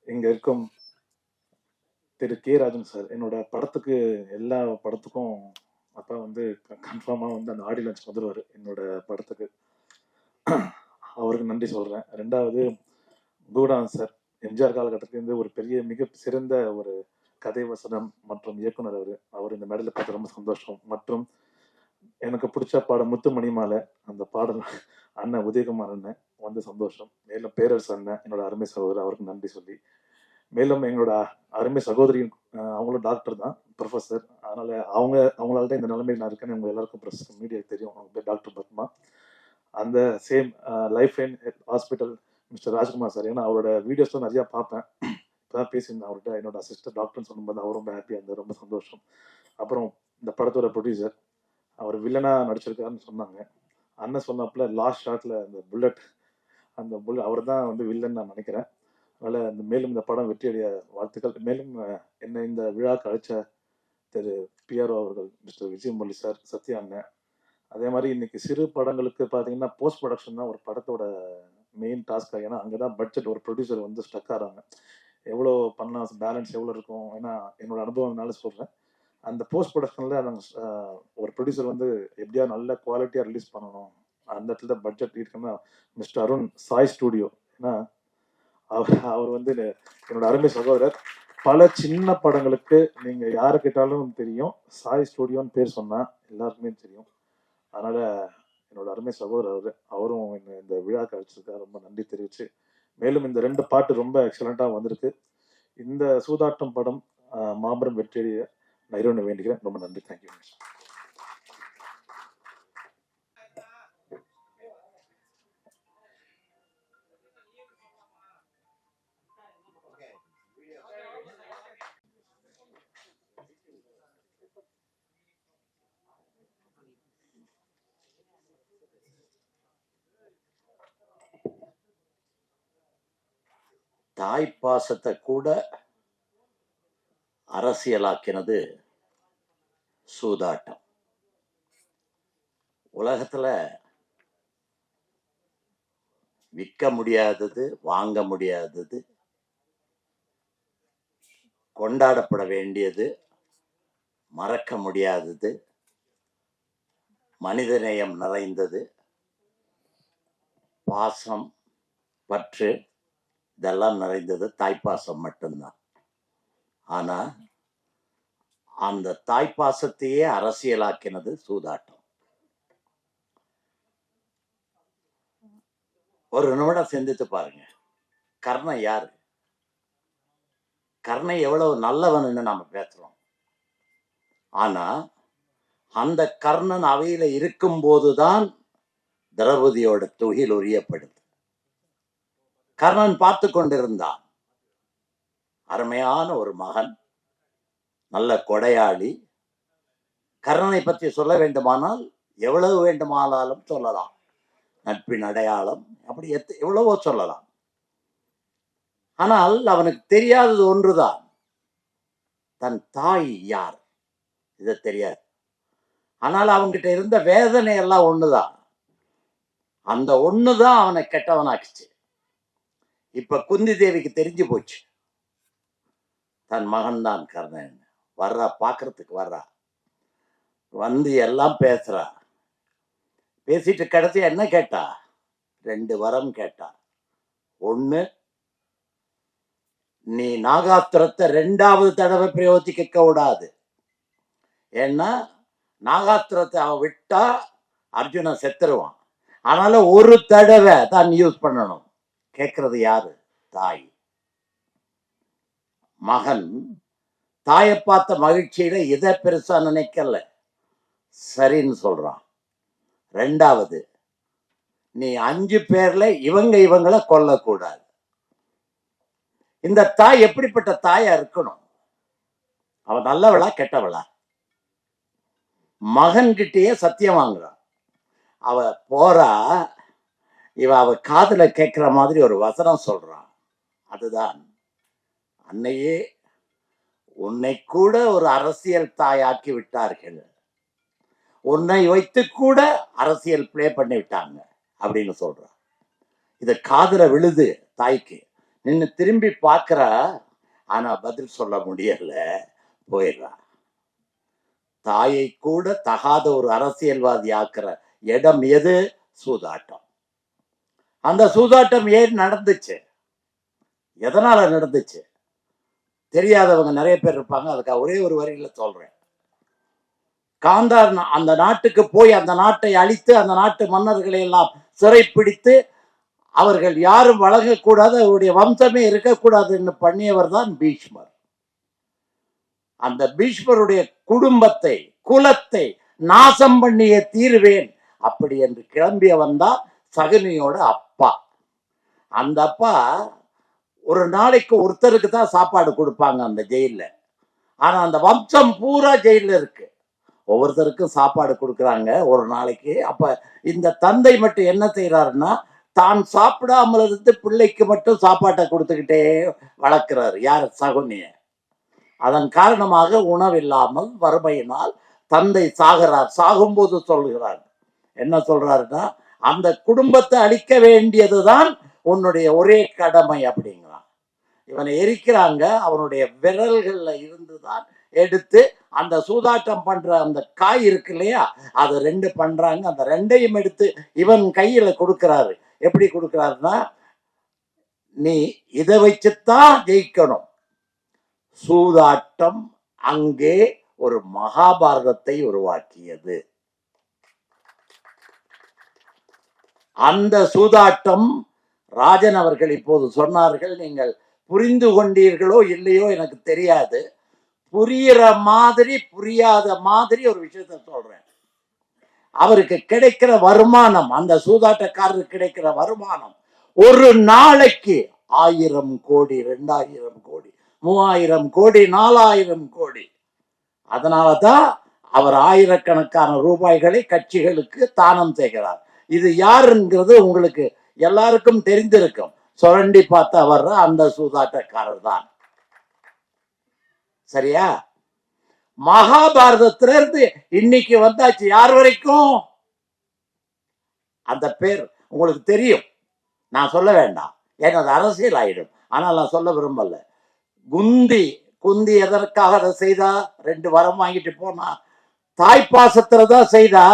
இங்க இருக்கும் திரு கே ராஜன் சார், என்னோட படத்துக்கு எல்லா படத்துக்கும் அப்பா கன்ஃபார்மாக அந்த ஆடியோ லான்ச் வந்துடுவார் என்னோட படத்துக்கு. அவருக்கு நன்றி சொல்கிறேன். 2வது பூடான் சார், எம்ஜிஆர் காலகட்டத்திலேருந்து ஒரு பெரிய மிக சிறந்த ஒரு கதை வசனம் மற்றும் இயக்குனர். அவர் இந்த மேடையில் பார்த்து ரொம்ப சந்தோஷம். மற்றும் எனக்கு பிடிச்ச பாடம் முத்துமணி மாலை, அந்த பாடல் அண்ணன் உதயகுமார் அண்ணன் சந்தோஷம். மேலும் பேரரசு அண்ணன், என்னோட அருமை சகோதரர், அவருக்கு நன்றி சொல்லி, மேலும் எங்களோட அருமை சகோதரி, அவங்களும் டாக்டர் தான், ப்ரொஃபஸர். அதனால அவங்களால தான் இந்த நிலைமையில் நான் இருக்கேன்னு உங்க எல்லாருக்கும் மீடியாவுக்கு தெரியும். அவங்க பேர் டாக்டர் பத்மா. அந்த same life line hospital mister Rajkumar sir, ஏன்னா அவரோட வீடியோஸ்லாம் நிறையா பார்ப்பேன். இப்போதான் பேசியிருந்தேன் அவர்கிட்ட. என்னோட அசிஸ்டன்ட் டாக்டர்னு சொல்லும்போது அவர் ரொம்ப ஹாப்பியாக இருந்தார், ரொம்ப சந்தோஷம். அப்புறம் இந்த படத்தோட ப்ரொடியூசர், அவர் வில்லனாக நடிச்சிருக்காருன்னு சொன்னாங்க. அண்ணன் சொன்னாப்புல லாஸ்ட் ஷாட்டில் அந்த புல்லட் அவர் தான் வில்லன் நான் நினைக்கிறேன். அதனால் மேலும் இந்த படம் வெற்றியடைய வாழ்த்துக்கள். மேலும் என்னை இந்த விழாக்கு அழைச்ச திரு பிஆர்ஓ அவர்கள், மிஸ்டர் விஜயமுரளி சார், சத்யா அண்ணன். அதே மாதிரி இன்னைக்கு சிறு படங்களுக்கு பார்த்தீங்கன்னா போஸ்ட் ப்ரொடக்ஷன் தான் ஒரு படத்தோட மெயின் டாஸ்க்காக. ஏன்னா அங்கே தான் பட்ஜெட், ஒரு ப்ரொடியூசர் ஸ்டக் ஆகிறாங்க. எவ்வளோ பண்ணலாம், பேலன்ஸ் எவ்வளோ இருக்கும். ஏன்னா என்னோட அனுபவம்னால சொல்கிறேன். அந்த போஸ்ட் ப்ரொடக்ஷனில் நாங்கள் ஒரு ப்ரொடியூசர் எப்படியா நல்ல குவாலிட்டியாக ரிலீஸ் பண்ணணும், அந்த இடத்துல தான் பட்ஜெட் இருக்குன்னா மிஸ்டர் அருண் சாய் ஸ்டூடியோ. ஏன்னா அவர் என்னோட அருமை சகோதரர். பல சின்ன படங்களுக்கு நீங்கள் யாரை கேட்டாலும் தெரியும், சாய் ஸ்டூடியோன்னு பேர் சொன்னால் எல்லாருக்குமே தெரியும். அதனால் என்னோட அருமை சகோதரர் அவரும் இந்த விழாக்கு அழைச்சிருக்காரு, ரொம்ப நன்றி தெரிவிச்சு, மேலும் இந்த 2 பாட்டு ரொம்ப எக்ஸலண்ட்டாக வந்திருக்கு. இந்த சூதாட்டம் படம் மாபெரும் வெற்றியை நான் இறைவனை வேண்டிக்கிறேன். ரொம்ப நன்றி. தேங்க்யூ. தாய்ப்பாசத்தை கூட அரசியலாக்கினது சூதாட்டம். உலகத்துல விற்க முடியாதது, வாங்க முடியாதது, கொண்டாடப்பட வேண்டியது, மறக்க முடியாதது, மனிதநேயம் நிறைந்தது, பாசம், பற்று, இதெல்லாம் நிறைந்தது தாய்ப்பாசம் மட்டும்தான். ஆனா அந்த தாய்ப்பாசத்தையே அரசியலாக்கினது சூதாட்டம். ஒரு நிமிடம் சிந்தித்து பாருங்க. கர்ணன் யாரு? கர்ணன் எவ்வளவு நல்லவன்னு நாம பேசுறோம். ஆனா அந்த கர்ணன் அவையில இருக்கும் போதுதான் திரௌபதியோட துகில் உரியப்படுது. கர்ணன் பார்த்து கொண்டிருந்தான். அருமையான ஒரு மகன், நல்ல கொடையாளி. கர்ணனை பற்றி சொல்ல வேண்டுமானால் எவ்வளவு வேண்டுமானாலும் சொல்லலாம். நட்பின் அடையாளம், அப்படி எவ்வளவோ சொல்லலாம். ஆனால் அவனுக்கு தெரியாதது ஒன்றுதான், தன் தாய் யார், இது தெரியாது. ஆனால் அவன்கிட்ட இருந்த வேதனை எல்லாம் ஒண்ணுதான். அந்த ஒண்ணுதான் அவனை கெட்டவனாக்குச்சு. இப்ப குந்தி தேவிக்கு தெரிஞ்சு போச்சு, தன் மகன் தான் கர்ணன். வர்றா, பாக்குறதுக்கு வர்றா, எல்லாம் பேசுறா. பேசிட்டு கடைசி என்ன கேட்டா? 2 வரம் கேட்டா. ஒண்ணு, நீ நாகாஸ்திரத்தை 2வது தடவை பிரயோகிக்க கூடாது. ஏன்னா நாகாஸ்திரத்தை அவ விட்டா அர்ஜுனன் செத்துருவான். அதனால ஒரு தடவை தான் யூஸ் பண்ணணும். கேட்கறது யாரு? தாய். மகன் தாயை பார்த்த மகிழ்ச்சியில இதை பெருசா நினைக்கல, சரின்னு சொல்றான். ரெண்டாவது, நீ 5 பேர்ல இவங்களை கொல்லக்கூடாது. இந்த தாய் எப்படிப்பட்ட தாயா இருக்கணும்? அவ நல்லவளா கெட்டவளா? மகன்கிட்டயே சத்தியம் வாங்குறான். அவ போறா, அவ காதுல கேட்கிற மாதிரி ஒரு வசனம் சொல்றான். அதுதான், அன்னையே உன்னை கூட ஒரு அரசியல் தாயாக்கி விட்டார்கள், உன்னை வைத்து கூட அரசியல் பிளே பண்ணி விட்டாங்க அப்படின்னு சொல்றான். இத காதுல விழுது தாய்க்கு. நின்னு திரும்பி பார்க்கிற, ஆனா பதில் சொல்ல முடியல, போயிடுறா. தாயை கூட தகாத ஒரு அரசியல்வாதி ஆக்குற இடம் எது? சூதாட்டம். அந்த சூதாட்டம் ஏன் நடந்துச்சு? எதனால நடந்துச்சு? தெரியாதவங்க நிறைய பேர் இருப்பாங்க. அதுக்காக ஒரே ஒரு வரியில சொல்றேன். காந்தார் அந்த நாட்டுக்கு போய் அந்த நாட்டை அழித்து அந்த நாட்டு மன்னர்களை எல்லாம் சிறைப்பிடித்து அவர்கள் யாரும் வழங்கக்கூடாது, அவருடைய வம்சமே இருக்கக்கூடாதுன்னு பண்ணியவர் தான் பீஷ்மர். அந்த பீஷ்மருடைய குடும்பத்தை, குலத்தை நாசம் பண்ணிய தீர்வேன் அப்படி என்று கிளம்பியவன் தான் சகுனியோட அப்பா. அந்த அப்பா ஒரு நாளைக்கு ஒருத்தருக்கு தான் சாப்பாடு கொடுப்பாங்க அந்த ஜெயில. ஆனா அந்த வம்சம் பூரா ஜெயில இருக்கு, ஒவ்வொருத்தருக்கும் சாப்பாடு கொடுக்குறாங்க ஒரு நாளைக்கு. அப்ப இந்த தந்தை மட்டும் என்ன செய்யறாருன்னா, தான் சாப்பிடாமல் இருந்து பிள்ளைக்கு மட்டும் சாப்பாட்டை கொடுத்துக்கிட்டே வளர்க்கிறாரு. யார்? சகுனிய. அதன் காரணமாக உணவில்லாமல் வறுமையினால் தந்தை சாகிறார். சாகும்போது சொல்கிறார், என்ன சொல்றாருன்னா, அந்த குடும்பத்தை அழிக்க வேண்டியதுதான் உன்னுடைய ஒரே கடமை அப்படிங்கிறான். இவனை எரிக்கிறாங்க. அவனுடைய விரல்கள்ல இருந்துதான் எடுத்து அந்த சூதாட்டம் பண்ற அந்த காய் இருக்கு இல்லையா, அது 2 பண்றாங்க. அந்த 2ஐயும் எடுத்து இவன் கையில கொடுக்கிறாரு. எப்படி கொடுக்கிறாருன்னா, நீ இதை வச்சுத்தான் ஜெயிக்கணும். சூதாட்டம் அங்கே ஒரு மகாபாரதத்தை உருவாக்கியது. அந்த சூதாட்டம் ராஜன் அவர்கள் இப்போது சொன்னார்கள், நீங்கள் புரிந்து கொண்டீர்களோ இல்லையோ எனக்கு தெரியாது. புரியிற மாதிரி புரியாத மாதிரி ஒரு விஷயத்த சொல்றேன். அவருக்கு கிடைக்கிற வருமானம், அந்த சூதாட்டக்காரருக்கு கிடைக்கிற வருமானம் ஒரு நாளைக்கு 1000 கோடி, 2000 கோடி, 3000 கோடி, 4000 கோடி. அதனாலதான் அவர் ஆயிரக்கணக்கான ரூபாய்களை கட்சிகளுக்கு தானம் செய்கிறார். இது யாருங்கிறது உங்களுக்கு எல்லாருக்கும் தெரிந்திருக்கும். சுரண்டி பார்த்து வர்ற அந்த சூதாட்டக்காரர் தான். சரியா? மகாபாரதத்துல இருந்து இன்னைக்கு வந்தாச்சு. யார் வரைக்கும்? அந்த பேர் உங்களுக்கு தெரியும், நான் சொல்ல வேண்டாம், ஏன்னா அது அரசியல் ஆயிடும். ஆனால் நான் சொல்ல விரும்பல. குந்தி எதற்காக அதை செய்தா? 2 வரம் வாங்கிட்டு போனா, தாய்ப்பாசத்துலதான் செய்தா.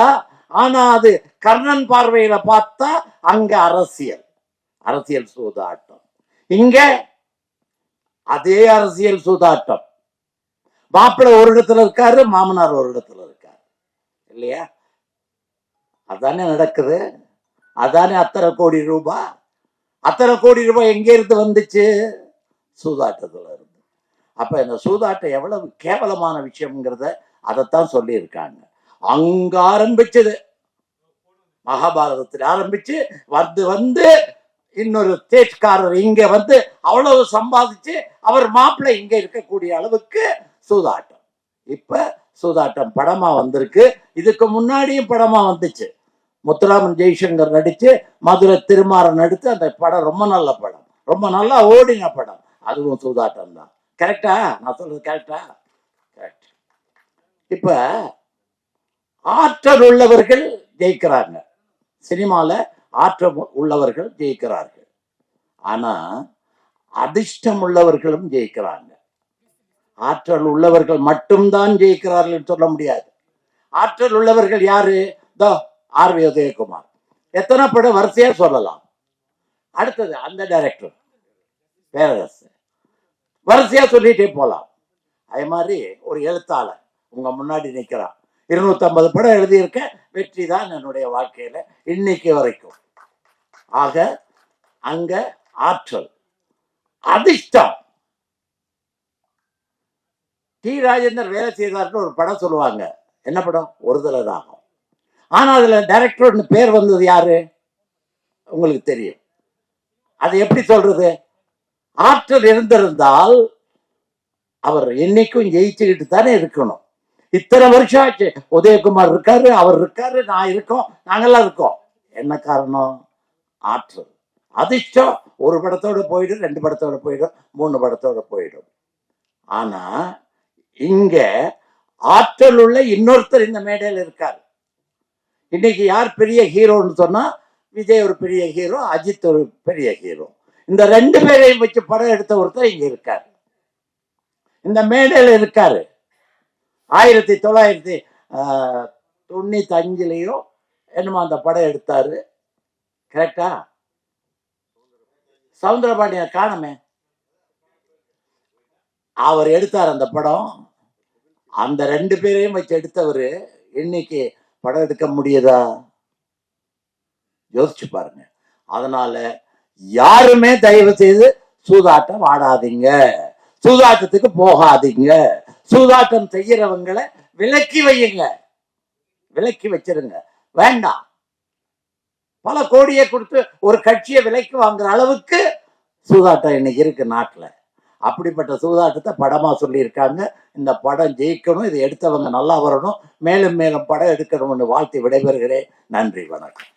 ஆனா அது கர்ணன் பார்வையில பார்த்தா அங்க அரசியல் சூதாட்டம். இங்க அதே அரசியல் சூதாட்டம். மாப்பிள்ளை ஒரு இடத்துல இருக்காரு, மாமனார் ஒரு இடத்துல இருக்காரு, இல்லையா? அதானே நடக்குது. அதானே அத்தனை கோடி ரூபாய் எங்க இருந்து வந்துச்சு? சூதாட்டத்துல இருந்து. அப்ப இந்த சூதாட்டம் எவ்வளவு கேவலமான விஷயம்ங்கிறத அதைத்தான் சொல்லி இருக்காங்க. அங்க ஆரம்பிச்சது, மகாபாரதத்தில் ஆரம்பிச்சு வந்து இன்னொரு தேட்காரர் இங்க வந்து அவ்வளவு சம்பாதிச்சு அவர் மாப்பிள்ளை இங்க இருக்கக்கூடிய அளவுக்கு சூதாட்டம். இப்ப சூதாட்டம் படமா வந்திருக்கு. இதுக்கு முன்னாடியும் படமா வந்துச்சு. முத்துராமன் ஜெய்சங்கர் நடிச்சு, மதுரை திருமாறன் நடித்து அந்த படம் ரொம்ப நல்ல படம், ரொம்ப நல்லா ஓடின படம். அதுவும் சூதாட்டம் தான். கரெக்டா? நான் சொல்றது கரெக்டா? கரெக்ட். இப்ப ஆற்றல் உள்ளவர்கள் ஜெயிக்கிறாங்க, சினிமால ஆற்றல் உள்ளவர்கள் ஜெயிக்கிறார்கள். ஆனா அதிர்ஷ்டம் உள்ளவர்களும் ஜெயிக்கிறாங்க. ஆற்றல் உள்ளவர்கள் மட்டும்தான் ஜெயிக்கிறார்கள் சொல்ல முடியாது. ஆற்றல் உள்ளவர்கள் யாரு? R V Udhayakumar. எத்தனை படம் வரிசையா சொல்லலாம். அடுத்தது அந்த டைரக்டர் பேரரசு, வரிசையா சொல்லிட்டே போலாம். அதே மாதிரி ஒரு எழுத்தாளர் உங்க முன்னாடி நிற்கிறான். 250 படம் எழுதியிருக்கேன். வெற்றி தான் என்னுடைய வாழ்க்கையில இன்னைக்கு வரைக்கும். ஆக அங்க ஆற்றல், அதிர்ஷ்டம். டி ராஜேந்தர் வேலை செய்தார்னு ஒரு படம் சொல்லுவாங்க. என்ன படம்? ஒரு தலை ராகம். ஆனா அதுல டைரக்டர் பேர் வந்தது யாரு உங்களுக்கு தெரியும். அது எப்படி சொல்றது? ஆற்றல் இருந்திருந்தால் அவர் என்னைக்கும் ஜெயிச்சுக்கிட்டு தானே இருக்கணும். இத்தனை வருஷம் ஆச்சு. உதயகுமார் இருக்காரு, அவர் இருக்காரு, நான் இருக்கோம், நாங்கெல்லாம் இருக்கோம். என்ன காரணம்? ஆற்றல். அதிர்ஷ்டம் ஒரு படத்தோட போயிடும், 2 படத்தோட போயிடும், 3 படத்தோட போயிடும். ஆனா இங்க ஆற்றல் உள்ள இன்னொருத்தர் இந்த மேடையில் இருக்காரு. இன்னைக்கு யார் பெரிய ஹீரோன்னு சொன்னா, விஜய் ஒரு பெரிய ஹீரோ, அஜித் ஒரு பெரிய ஹீரோ. இந்த 2 பேரையும் வச்சு படம் எடுத்த ஒருத்தர் இங்க இருக்காரு, இந்த மேடையில் இருக்காரு. 1995 என்னமோ அந்த படம் எடுத்தாரு. கரெக்டா? சவுந்தரபாண்டியன் காணமே. அவர் எடுத்தார் அந்த படம். அந்த 2 பேரையும் வச்சு எடுத்தவர் இன்னைக்கு படம் எடுக்க முடியுதா? யோசிச்சு பாருங்க. அதனால யாருமே தயவு செய்து சூதாட்டம் ஆடாதீங்க, சூதாட்டத்துக்கு போகாதீங்க. சூதாட்டம் செய்யறவங்களை விலக்கி வையுங்க, விலக்கி வச்சிருங்க. வேண்டாம். பல கோடியை கொடுத்து ஒரு கட்சியை விலைக்கு வாங்குற அளவுக்கு சூதாட்டம் இன்னைக்கு இருக்கு நாட்டுல. அப்படிப்பட்ட சூதாட்டத்தை படமா சொல்லியிருக்காங்க. இந்த படம் ஜெயிக்கணும், இதை எடுத்தவங்க நல்லா வரணும், மேலும் மேலும் படம் எடுக்கணும்னு வாழ்த்து விடைபெறுகிறேன். நன்றி, வணக்கம்.